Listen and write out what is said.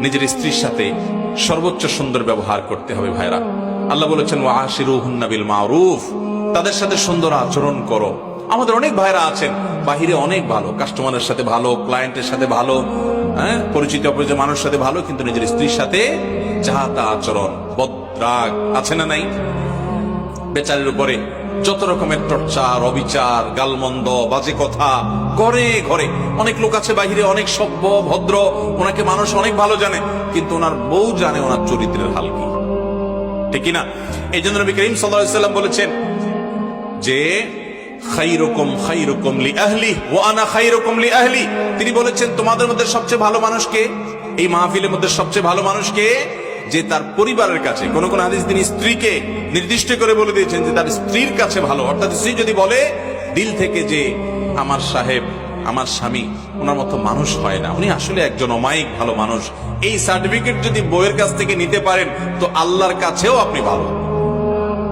নিজের স্ত্রীর সাথে সর্বোচ্চ সুন্দর ব্যবহার করতে হবে ভাইরা। আল্লাহ বলেছেন ওয়াশিরুহুন্না বিল মারুফ, তাদের সাথে সুন্দর আচরণ করো। আমাদের অনেক ভাইরা আছেন বাহিরে অনেক ভালো, কাস্টমারের সাথে ভালো, ক্লায়েন্টের সাথে ভালো, পরিচিত অপরিচিত মানুষের সাথে ভালো, কিন্তু নিজের স্ত্রীর সাথে যাহা তা আচরণ, বদরাগ আছে না নাই? বেচারের উপরে যত রকমের টর্চার, অবিচার, গালমন্দ, বাজে কথা ঘরে ঘরে। অনেক লোক আছে বাহিরে অনেক সভ্য ভদ্র, ওনাকে মানুষ অনেক ভালো জানে, কিন্তু ওনার বউ জানে ওনার চরিত্রের হাল কি, ঠিক না? এই জন্য নবী করিম সাল্লাল্লাহু আলাইহি ওয়াসাল্লাম বলেছেন যে খায়রুকুম খায়রুকুম লিআহলি ওয়া আনা খায়রুকুম লিআহলি। তিনি বলেছেন তোমাদের মধ্যে সবচেয়ে ভালো মানুষ কে? এই মাহফিলের মধ্যে সবচেয়ে ভালো মানুষ কে? যে তার পরিবারের কাছে, কোন কোন হাদিস তিনি স্ত্রীকে নির্দিষ্ট করে বলে দিয়েছেন যে তার স্ত্রীর কাছে ভালো। অর্থাৎ স্ত্রী যদি বলে দিল থেকে যে আমার সাহেব, আমার স্বামী ওনার মতো মানুষ হয় না, উনি আসলে একজন অমায়িক ভালো মানুষ, এই সার্টিফিকেট যদি বউয়ের কাছ থেকে নিতে পারেন তো আল্লাহর কাছেও আপনি ভালো।